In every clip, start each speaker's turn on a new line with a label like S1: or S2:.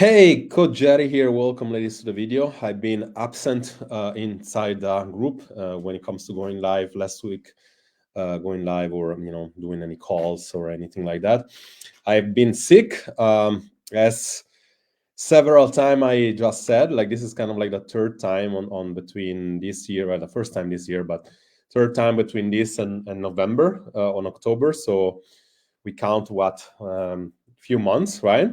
S1: Hey, Coach Jerry here. Welcome, ladies, to the video. I've been absent inside the group when it comes to going live last week, going live or doing any calls or anything like that. I've been sick, as several time I just said. Like this is kind of like the third time on between this year, well, the first time this year, but third time between this and November on October. So we count what few months, right?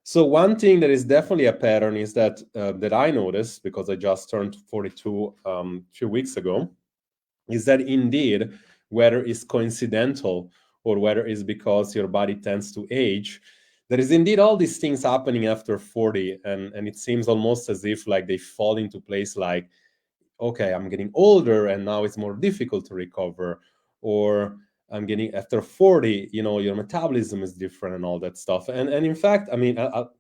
S1: So one thing that is definitely a pattern is that I noticed because I just turned 42 a few weeks ago, is that indeed, whether it's coincidental or whether it's because your body tends to age, there is indeed all these things happening after 40, and it seems almost as if like they fall into place like, okay, I'm getting older and now it's more difficult to recover, or I'm getting after 40, your metabolism is different and all that stuff. And in fact, I mean,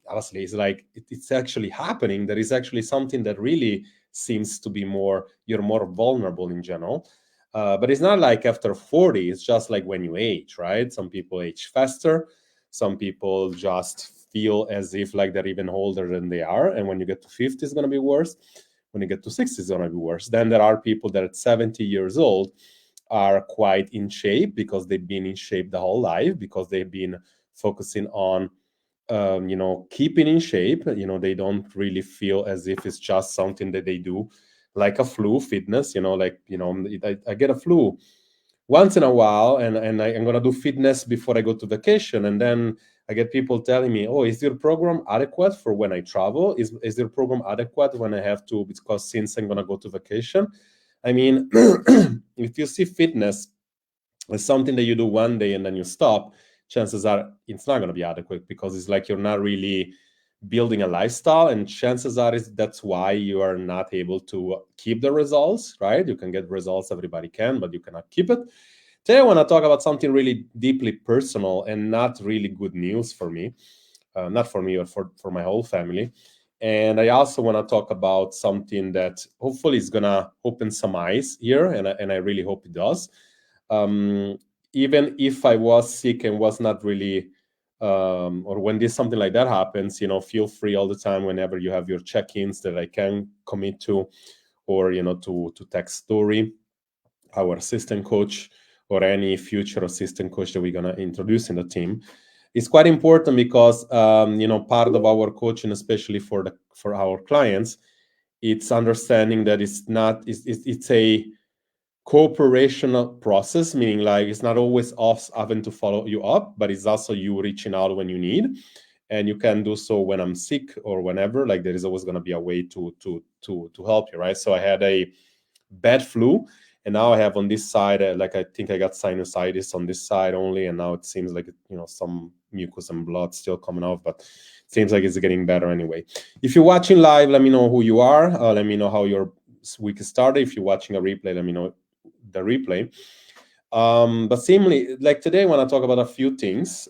S1: honestly, it's like it's actually happening. There is actually something that really seems to be you're more vulnerable in general. But it's not like after 40, it's just like when you age, right? Some people age faster. Some people just feel as if like they're even older than they are. And when you get to 50, it's going to be worse. When you get to 60, it's going to be worse. Then there are people that at 70 years old are quite in shape because they've been in shape the whole life, because they've been focusing on keeping in shape. They don't really feel as if it's just something that they do like a flu fitness, I get a flu once in a while, and I'm gonna do fitness before I go to vacation, and then I get people telling me, "Oh, is your program adequate for when I travel? Is your program adequate when I have to? Because since I'm gonna go to vacation." I mean, if you see fitness as something that you do one day and then you stop, chances are it's not gonna be adequate because it's like you're not really building a lifestyle, and chances are is that's why you are not able to keep the results, right? You can get results, everybody can, but you cannot keep it. Today I want to talk about something really deeply personal and not really good news for me, not for me, but for my whole family. And I also want to talk about something that hopefully is gonna open some eyes here, and I really hope it does. um, Even if I was sick and was not really, or when this something like that happens, feel free all the time whenever you have your check-ins that I can commit to, or to text Story, our assistant coach, or any future assistant coach that we're gonna introduce in the team. It's quite important because part of our coaching, especially for our clients, it's understanding that it's a cooperational process, meaning like it's not always us having to follow you up, but it's also you reaching out when you need, and you can do so when I'm sick or whenever. Like there is always going to be a way to help you, right? So I had a bad flu, and now I have on this side, like I think I got sinusitis on this side only, and now it seems like some mucus and blood still coming off, but it seems like it's getting better anyway. If you're watching live, let me know who you are. Let me know how your week started. If you're watching a replay, let me know the replay. But seemingly, like today, I want to talk about a few things.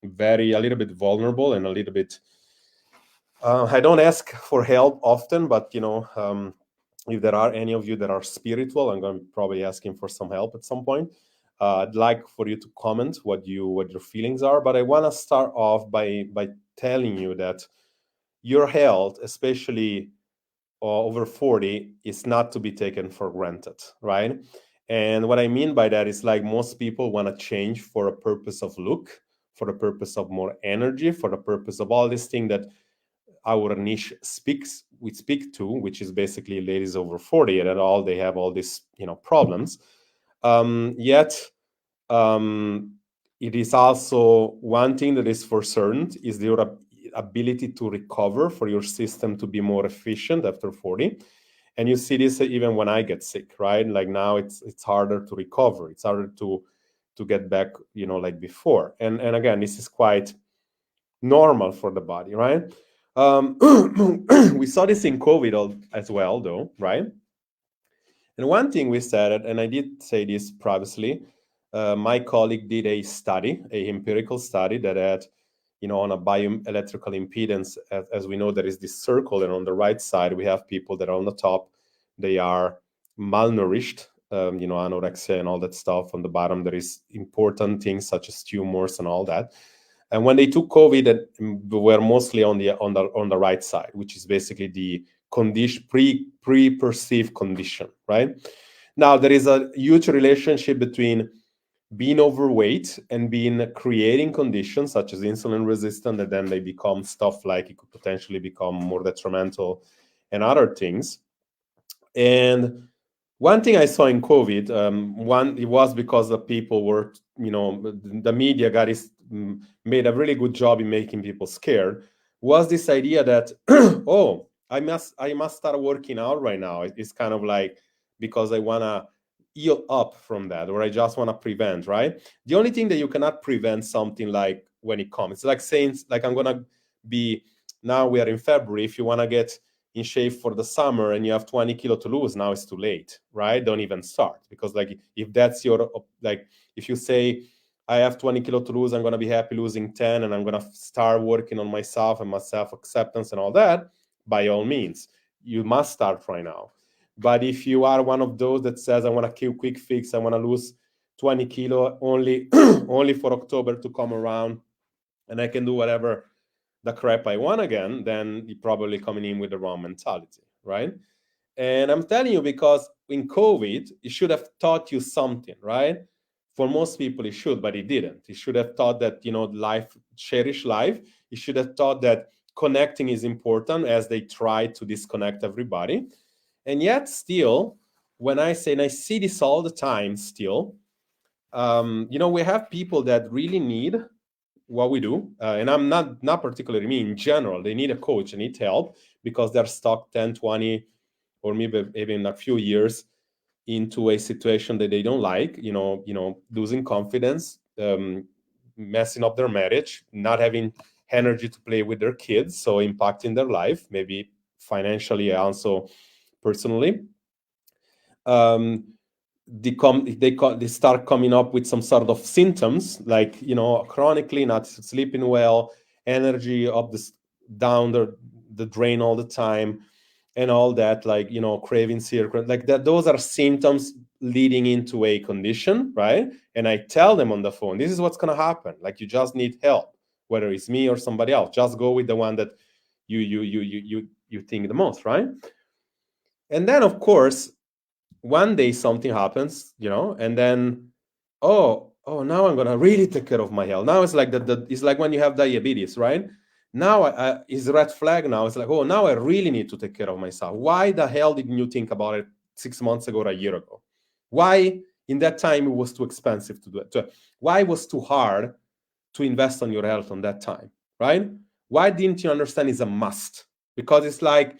S1: Very a little bit vulnerable and a little bit. I don't ask for help often, but if there are any of you that are spiritual, I'm going to probably asking for some help at some point. I'd like for you to comment what your feelings are, but I want to start off by telling you that your health, especially over 40, is not to be taken for granted, right? And what I mean by that is like most people want to change for a purpose of look, for the purpose of more energy, for the purpose of all this thing that our niche we speak to, which is basically ladies over 40, and all they have all these problems. Yet um, it is also one thing that is for certain is your ability to recover, for your system to be more efficient after 40. And you see this even when I get sick, right? Like now it's harder to recover, it's harder to get back, like before. And again, this is quite normal for the body, right? um, we saw this in COVID as well, though, right? And one thing we said, and I did say this previously, my colleague did a study, a empirical study that had, on a bioelectrical impedance, as we know, there is this circle, and on the right side we have people that are on the top, they are malnourished, anorexia and all that stuff. On the bottom there is important things such as tumors and all that. And when they took COVID, were mostly on the right side, which is basically the condition pre-perceived condition, right? Now there is a huge relationship between being overweight and being creating conditions such as insulin resistant, and then they become stuff like it could potentially become more detrimental and other things. And one thing I saw in COVID, it was because the people were, the media made a really good job in making people scared, was this idea that, oh, I must start working out right now. It's kind of like because I want to heal up from that, or I just want to prevent, right? The only thing that you cannot prevent something like when it comes, it's like saying, like, I'm going to be, now we are in February, if you want to get in shape for the summer and you have 20 kilo to lose, now it's too late, right? Don't even start, because like if that's your, like if you say I have 20 kilo to lose, I'm going to be happy losing 10 and I'm going to start working on myself and my self-acceptance and all that, by all means you must start right now. But if you are one of those that says I want to kill quick fix, I want to lose 20 kilo only only for October to come around and I can do whatever the crap I want again, then you're probably coming in with the wrong mentality, right? And I'm telling you, because in COVID, it should have taught you something, right? For most people, it should, but it didn't. It should have taught that, cherish life. It should have taught that connecting is important, as they try to disconnect everybody. And yet still, when I say, and I see this all the time still, we have people that really need what we do, and I'm not particularly me, in general, they need a coach, they need help, because they're stuck 10, 20, or maybe even a few years into a situation that they don't like, losing confidence, messing up their marriage, not having energy to play with their kids, so impacting their life, maybe financially, also personally. They start coming up with some sort of symptoms, like chronically not sleeping well, energy up down the drain all the time, and all that, like craving cereal, like that. Those are symptoms leading into a condition, right? And I tell them on the phone, this is what's going to happen. Like, you just need help, whether it's me or somebody else. Just go with the one that you think the most, right? And then, of course, one day something happens, and then, oh, now I'm gonna really take care of my health. Now it's like it's like when you have diabetes, right? Now it's red flag. Now it's like, oh, now I really need to take care of myself. Why the hell didn't you think about it 6 months ago or a year ago? Why in that time it was too expensive to do it? Why it was too hard to invest on your health on that time, right? Why didn't you understand it's a must? Because it's like,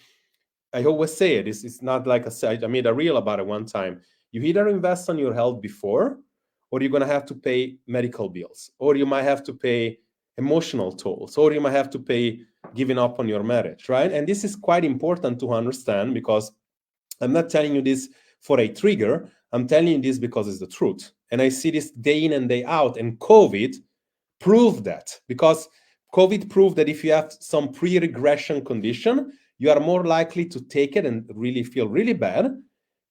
S1: I always say it, it's not like I made a reel about it one time. You either invest on your health before, or you're going to have to pay medical bills, or you might have to pay emotional tolls, or you might have to pay giving up on your marriage, right? And this is quite important to understand, because I'm not telling you this for a trigger. I'm telling you this because it's the truth. And I see this day in and day out. And COVID proved that, because COVID proved that if you have some pre-regression condition, you are more likely to take it and really feel really bad.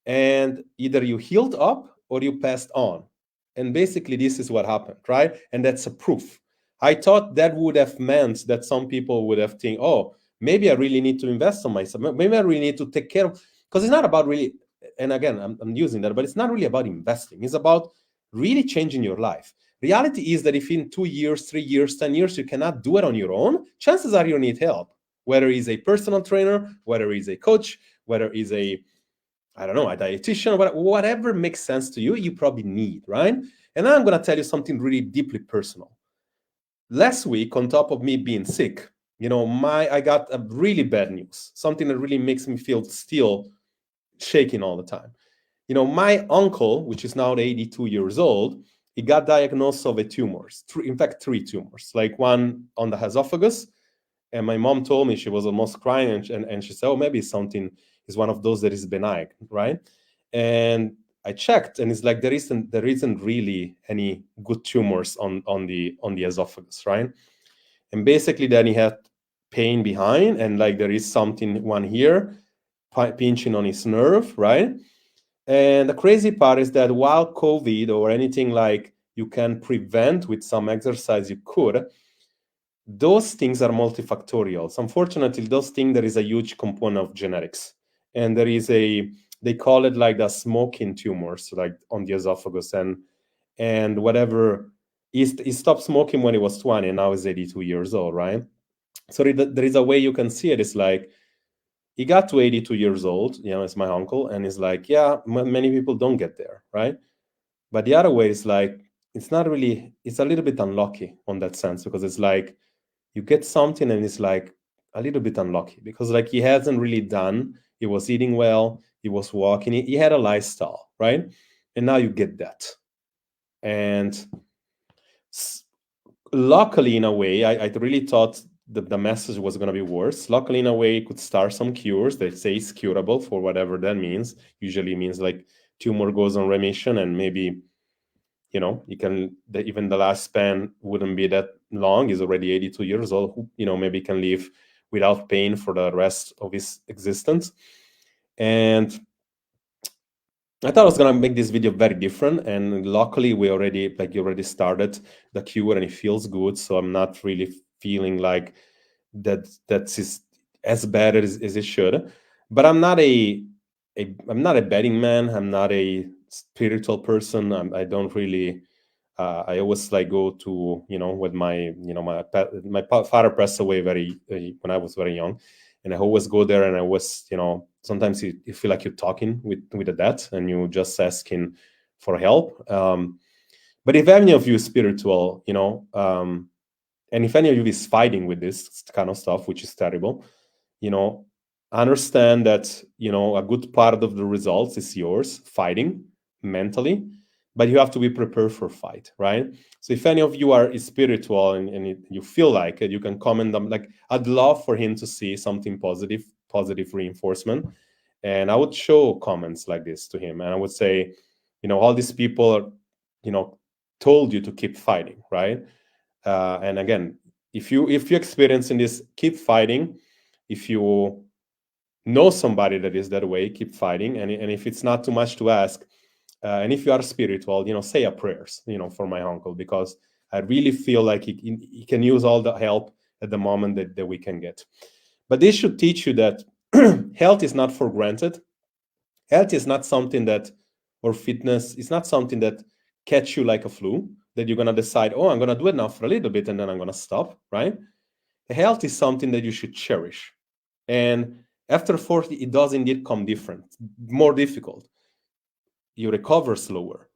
S1: And either you healed up or you passed on. And basically, this is what happened, right? And that's a proof. I thought that would have meant that some people would have think, oh, maybe I really need to invest on myself. Maybe I really need to take care of, because it's not about really, and again, I'm using that, but it's not really about investing. It's about really changing your life. Reality is that if in 2 years, 3 years, 10 years, you cannot do it on your own, chances are you need help. Whether he's a personal trainer, whether he's a coach, whether he's a, I don't know, a dietitian, whatever makes sense to you, you probably need, right? And now I'm going to tell you something really deeply personal. Last week, on top of me being sick, I got a really bad news, something that really makes me feel still shaking all the time. My uncle, which is now 82 years old, he got diagnosed of a tumors, in fact, 3 tumors, like one on the esophagus. And my mom told me, she was almost crying, and she said, oh, maybe something is one of those that is benign, right? And I checked, and it's like there isn't really any good tumors on the esophagus, right? And basically then he had pain behind, and like there is one here pinching on his nerve, right? And the crazy part is that while COVID or anything like you can prevent with some exercise, you could, those things are multifactorial. So unfortunately, those things, there is a huge component of genetics. And there is they call it like the smoking tumors, like on the esophagus. And whatever, he stopped smoking when he was 20, and now he's 82 years old, right? So there is a way you can see it. It's like, he got to 82 years old, it's my uncle, and it's like, yeah, many people don't get there, right? But the other way is like, it's not really, it's a little bit unlucky on that sense, because it's like, you get something and it's like a little bit unlucky, because like he hasn't really done, he was eating well, he was walking, he had a lifestyle, right? And now you get that. And luckily, in a way, I really thought that the message was going to be worse. Luckily, in a way, it could start some cures. They say it's curable, for whatever that means. Usually means like tumor goes on remission, and maybe, you can, even the last span wouldn't be that long. He's already 82 years old. Maybe can live without pain for the rest of his existence. And I thought I was gonna make this video very different, and luckily you already started the cure, and it feels good. So I'm not really feeling like that's as bad as it should. But I'm not I'm not a betting man. I'm not a spiritual person. I don't really. I always like go to with my father passed away when I was very young, and I always go there, and I was sometimes you feel like you're talking with the dead, and you just asking for help. But if any of you is spiritual, and if any of you is fighting with this kind of stuff, which is terrible, understand that a good part of the results is yours fighting mentally, but you have to be prepared for fight, right? So if any of you are spiritual and you feel like it, you can comment them. Like, I'd love for him to see something positive reinforcement, and I would show comments like this to him, and I would say, all these people are, told you to keep fighting, right? And again, if you're experiencing this, keep fighting. If you know somebody that is that way, keep fighting. And if it's not too much to ask, and if you are spiritual, say a prayers, for my uncle, because I really feel like he can use all the help at the moment that we can get. But this should teach you that health is not for granted. Health is not something that, or fitness is not something that catch you like a flu, that you're going to decide, oh, I'm going to do it now for a little bit and then I'm going to stop, right? Health is something that you should cherish. And after 40, it does indeed come different, more difficult. You recover slower.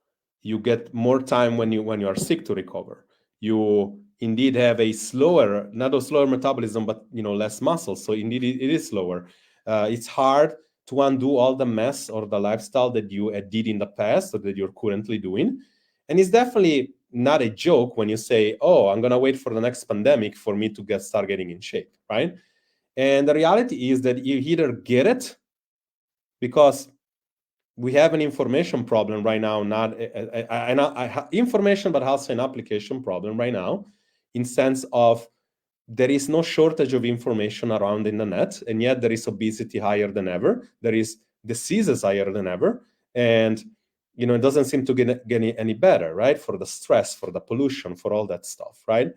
S1: You get more time when you are sick to recover. You indeed have a slower, not a slower metabolism, but less muscle. So indeed it is slower. It's hard to undo all the mess or the lifestyle that you did in the past or that you're currently doing. And it's definitely not a joke when you say, oh, I'm going to wait for the next pandemic for me to start getting in shape, right? And the reality is that you either get it because we have an information problem right now, not information, but also an application problem right now, in sense of there is no shortage of information around in the net, and yet there is obesity higher than ever. There is diseases higher than ever, and it doesn't seem to get any better, right? For the stress, for the pollution, for all that stuff, right?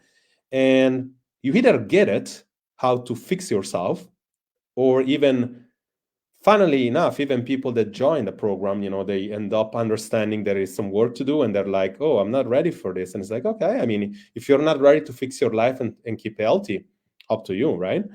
S1: And you either get it, how to fix yourself, or even, funnily enough, even people that join the program, they end up understanding there is some work to do, and they're like, oh, I'm not ready for this. And it's like, okay, I mean, if you're not ready to fix your life and keep healthy, up to you, right?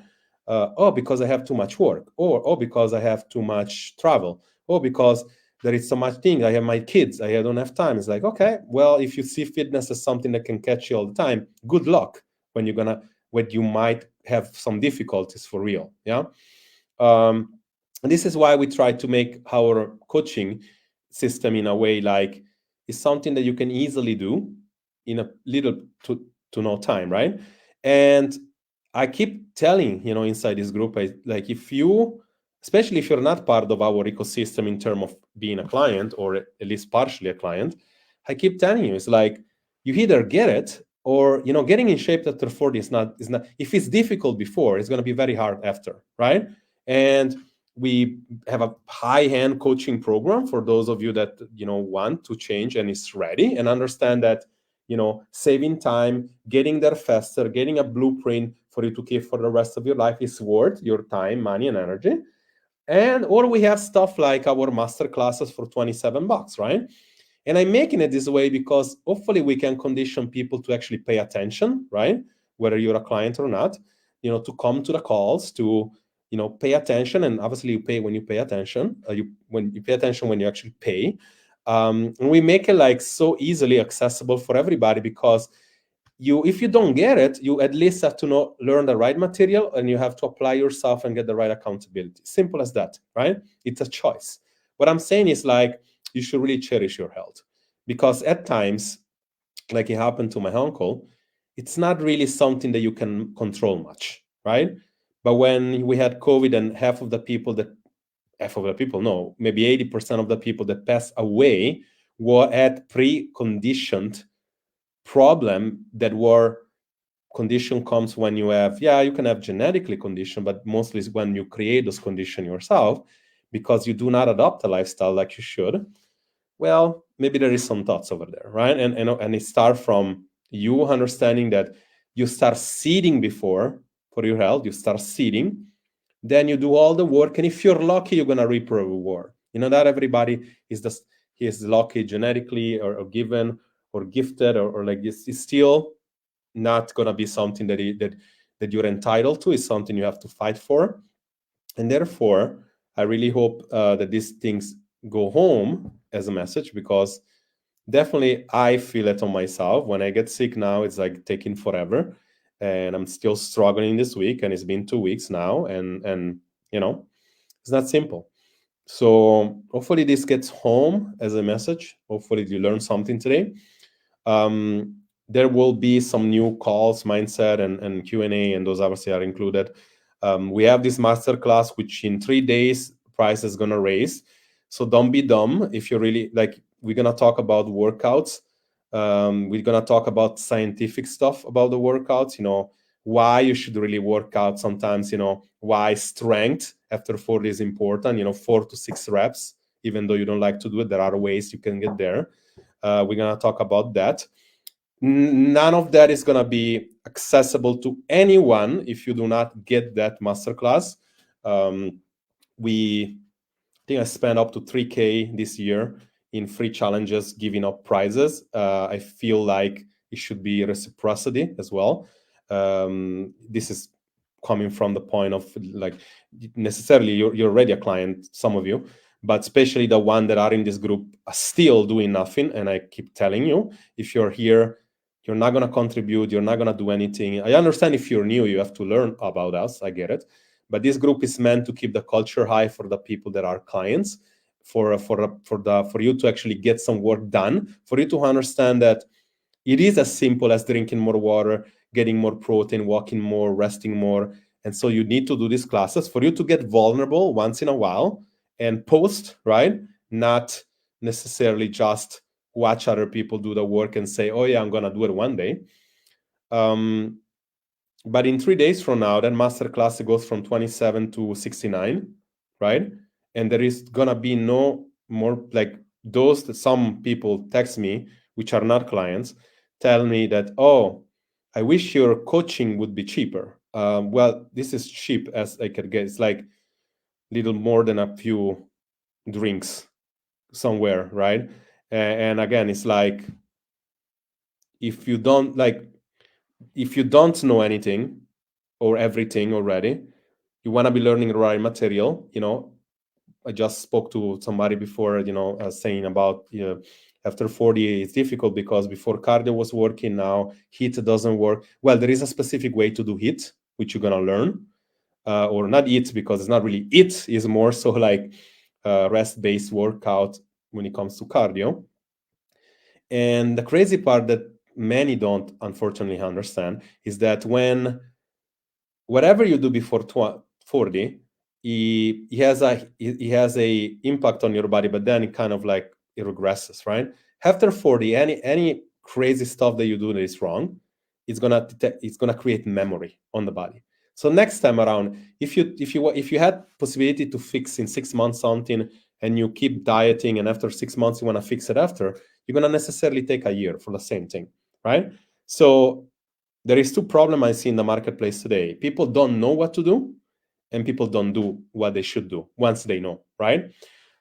S1: Oh, because I have too much work, or oh, because I have too much travel, or because there is so much thing, I have my kids, I don't have time. It's like, okay, well, if you see fitness as something that can catch you all the time, good luck when you might have some difficulties for real. Yeah. And this is why we try to make our coaching system in a way like it's something that you can easily do in a little to no time, right? And I keep telling, inside this group, like, if you, especially if you're not part of our ecosystem in terms of being a client, or at least partially a client, I keep telling you, it's like, you either get it, or getting in shape after 40 is not, if it's difficult before, it's going to be very hard after, right? And we have a high-end coaching program for those of you that want to change and is ready, and understand that saving time, getting there faster, getting a blueprint for you to keep for the rest of your life is worth your time, money, and energy. And or we have stuff like our master classes for $27, right? And I'm making it this way because hopefully we can condition people to actually pay attention, right? Whether you're a client or not, to come to the calls, to pay attention. And obviously you pay when you pay attention. When you pay attention when you actually pay. And we make it like so easily accessible for everybody because if you don't get it, you at least have to learn the right material, and you have to apply yourself and get the right accountability. Simple as that, right? It's a choice. What I'm saying is like you should really cherish your health, because at times, like it happened to my uncle, it's not really something that you can control much, right? But when we had COVID and no, maybe 80% of the people that passed away had preconditioned problem that were condition comes when you you can have genetically condition, but mostly is when you create those condition yourself because you do not adopt a lifestyle like you should. Well, maybe there is some thoughts over there, right? And it start from you understanding that you start seeding before for your health. You start seeding, then you do all the work, and if you're lucky, you're gonna reap a reward. Not everybody is lucky genetically or given or gifted or like this. Is still not gonna be something that you're entitled to. It's something you have to fight for, and therefore, I really hope that these things go home as a message, because definitely I feel it on myself. When I get sick now, it's like taking forever, and I'm still struggling this week, and it's been 2 weeks now, and it's not simple. So hopefully this gets home as a message. Hopefully you learned something today. There will be some new calls, mindset, and Q&A, and those obviously are included. We have this masterclass, which in 3 days, price is going to raise. So don't be dumb. If you really like, we're going to talk about workouts. We're going to talk about scientific stuff about the workouts, why you should really work out sometimes, why strength after 40 is important, 4 to 6 reps, even though you don't like to do it. There are ways you can get there. We're going to talk about that. None of that is going to be accessible to anyone if you do not get that masterclass. I think I spent up to $3,000 this year in free challenges, giving up prizes. I feel like it should be reciprocity as well. This is coming from the point of like necessarily you're already a client, some of you, but especially the one that are in this group are still doing nothing. And I keep telling you, if you're here, you're not going to contribute, you're not going to do anything. I understand if you're new, you have to learn about us. I get it. But this group is meant to keep the culture high for the people that are clients, for you to actually get some work done, for you to understand that it is as simple as drinking more water, getting more protein, walking more, resting more. And so you need to do these classes for you to get vulnerable once in a while and post, right? Not necessarily just watch other people do the work and say, oh yeah, I'm going to do it one day. But in 3 days from now, that masterclass goes from 27 to 69, right? And there is going to be no more like those that some people text me, which are not clients, tell me that, oh, I wish your coaching would be cheaper. Well, this is cheap as I could get. It's like little more than a few drinks somewhere, right? And again, it's like if you don't know anything or everything already, you want to be learning the right material. I just spoke to somebody before, saying about after 40 it's difficult because before cardio was working, now HIIT doesn't work. Well, there is a specific way to do HIIT, which you're gonna learn, or not HIIT because it's not really it. Is more so like rest-based workout when it comes to cardio. And the crazy part that many don't unfortunately understand is that whatever you do before 40, it has a impact on your body, but then it kind of like it regresses, right? After 40, any crazy stuff that you do that is wrong, it's gonna create memory on the body. So next time around, if you had possibility to fix in 6 months something, and you keep dieting, and after 6 months you want to fix it after, you're gonna necessarily take a year for the same thing. right? So there is two problems I see in the marketplace today. People don't know what to do, and people don't do what they should do once they know, right?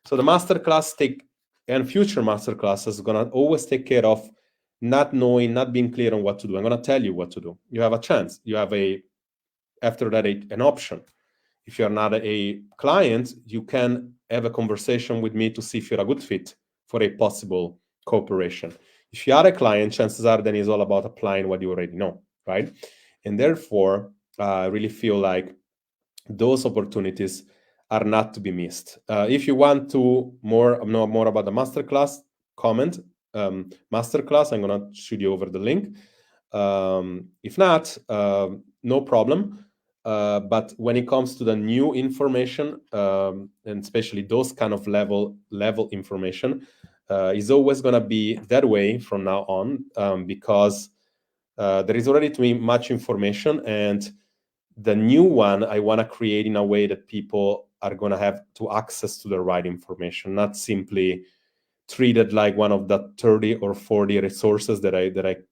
S1: So the masterclass and future masterclasses is gonna always take care of not knowing, not being clear on what to do. I'm gonna tell you what to do. You have a chance. You have after that an option. If you're not a client, you can have a conversation with me to see if you're a good fit for a possible cooperation. If you are a client, chances are then it's all about applying what you already know, right? And therefore, I really feel like those opportunities are not to be missed. If you want to know more about the masterclass, comment masterclass. I'm gonna shoot you over the link. If not, no problem. But when it comes to the new information, and especially those kind of level information, is always gonna be that way from now on, because there is already too much information, and the new one I want to create in a way that people are going to have to access to the right information, not simply treated like one of the 30 or 40 resources that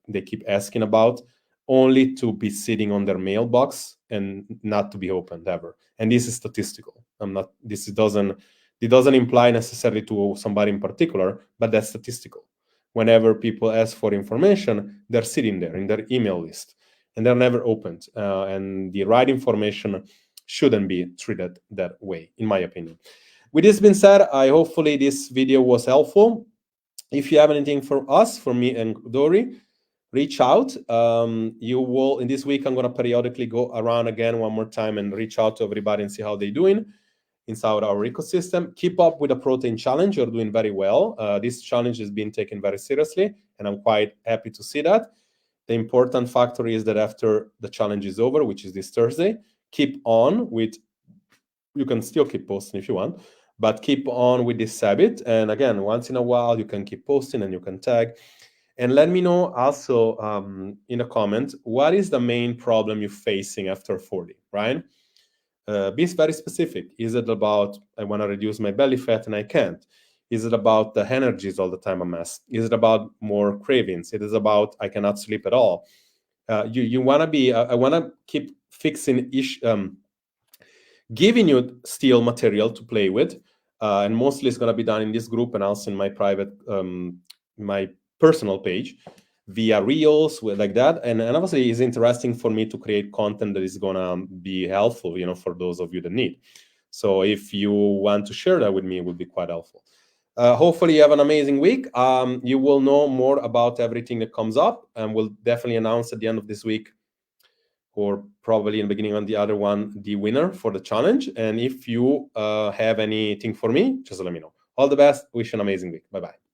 S1: they keep asking about, only to be sitting on their mailbox and not to be opened ever. And this is statistical. It doesn't imply necessarily to somebody in particular, but that's statistical. Whenever people ask for information, they're sitting there in their email list and they're never opened. And the right information shouldn't be treated that way, in my opinion. With this being said, I hopefully this video was helpful. If you have anything for us, for me and Dori, reach out. You will, in this week, I'm going to periodically go around again one more time and reach out to everybody and see how they're doing inside our ecosystem. Keep up with the protein challenge. You're doing very well. This challenge is being taken very seriously, and I'm quite happy to see that. The important factor is that after the challenge is over, which is this Thursday, keep on with, you can still keep posting if you want, but keep on with this habit. And again, once in a while, you can keep posting and you can tag. And let me know also in a comment, what is the main problem you're facing after 40, right? Be very specific. Is it about, I want to reduce my belly fat and I can't? Is it about the energies all the time a mess? Is it about more cravings? It is about, I cannot sleep at all. You want to be, I want to keep fixing giving you still material to play with, and mostly it's going to be done in this group and also in my private, my personal page via reels like that. And obviously it's interesting for me to create content that is going to be helpful, for those of you that need. So if you want to share that with me, it would be quite helpful. Hopefully you have an amazing week. You will know more about everything that comes up, and we'll definitely announce at the end of this week, or probably in the beginning on the other one, the winner for the challenge. And if you have anything for me, just let me know. All the best. Wish you an amazing week. Bye-bye.